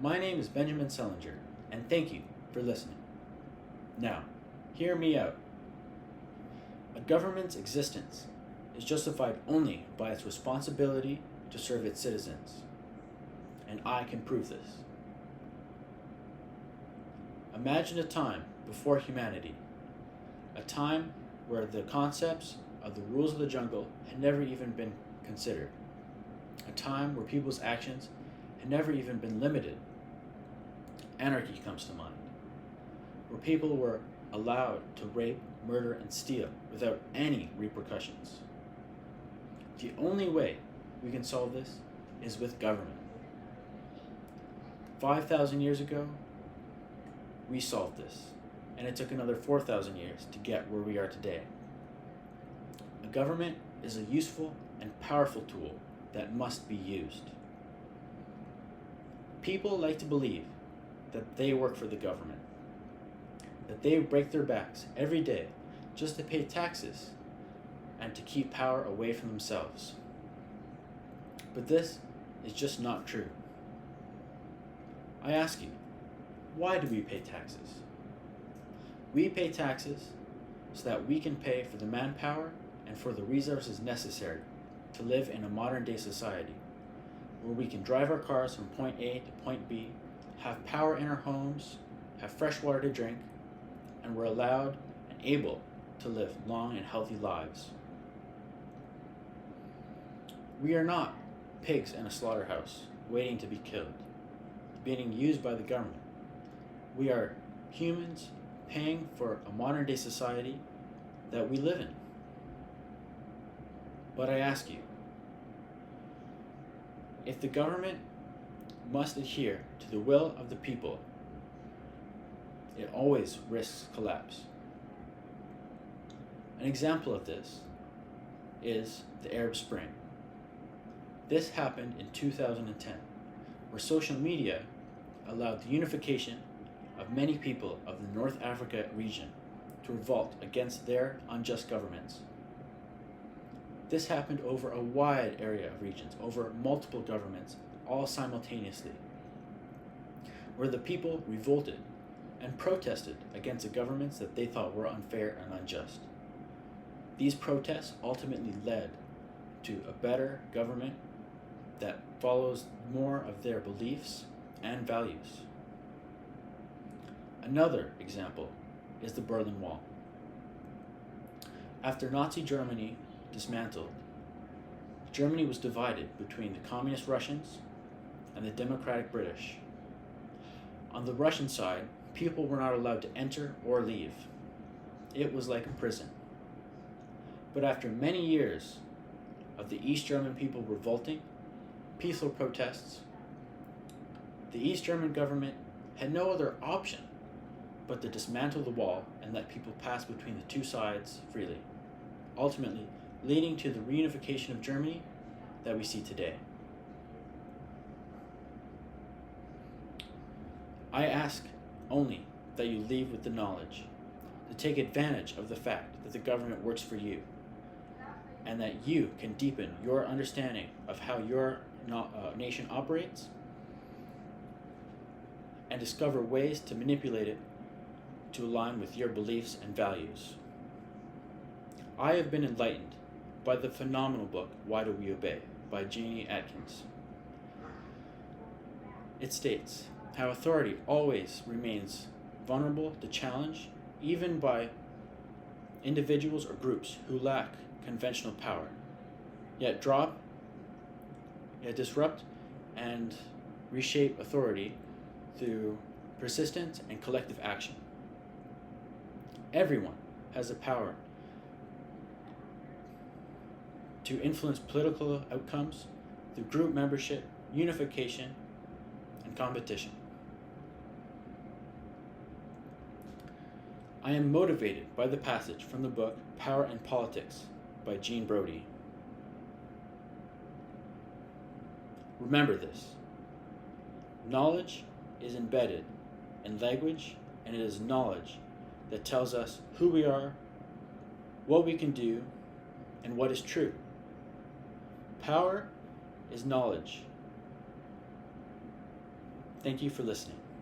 My name is Benjamin Sellinger, and thank you for listening. Now, hear me out. A government's existence is justified only by its responsibility to serve its citizens, and I can prove this. Imagine a time before humanity, a time where the concepts of the rules of the jungle had never even been considered, a time where people's actions had never even been limited. Anarchy comes to mind, where people were allowed to rape, murder, and steal without any repercussions. The only way we can solve this is with government. 5,000 years ago, we solved this, and it took another 4,000 years to get where we are today. A government is a useful and powerful tool that must be used. People like to believe that they work for the government, that they break their backs every day just to pay taxes and to keep power away from themselves. But this is just not true. I ask you, why do we pay taxes? We pay taxes so that we can pay for the manpower and for the resources necessary to live in a modern-day society where we can drive our cars from point A to point B, have power in our homes, have fresh water to drink, and we're allowed and able to live long and healthy lives. We are not pigs in a slaughterhouse waiting to be killed, being used by the government. We are humans paying for a modern-day society that we live in. But I ask you, if the government must adhere to the will of the people, it always risks collapse. An example of this is the Arab Spring. This happened in 2010, where social media allowed the unification of many people of the North Africa region to revolt against their unjust governments. This happened over a wide area of regions, over multiple governments, all simultaneously, where the people revolted and protested against the governments that they thought were unfair and unjust. These protests ultimately led to a better government that follows more of their beliefs and values. Another example is the Berlin Wall. After Nazi Germany dismantled, Germany was divided between the communist Russians and the democratic British. On the Russian side, people were not allowed to enter or leave. It was like a prison. But after many years of the East German people revolting, peaceful protests, the East German government had no other option but to dismantle the wall and let people pass between the two sides freely, ultimately leading to the reunification of Germany that we see today. I ask only that you leave with the knowledge to take advantage of the fact that the government works for you, and that you can deepen your understanding of how your nation operates and discover ways to manipulate it to align with your beliefs and values. I have been enlightened by the phenomenal book, Why Do We Obey, by Janie Atkins. It states how authority always remains vulnerable to challenge, even by individuals or groups who lack conventional power, yet disrupt and reshape authority through persistence and collective action. Everyone has the power to influence political outcomes through group membership, unification, and competition. I am motivated by the passage from the book Power and Politics by Gene Brody. Remember this: knowledge is embedded in language, and it is knowledge that tells us who we are, what we can do, and what is true. Power is knowledge Thank you for listening.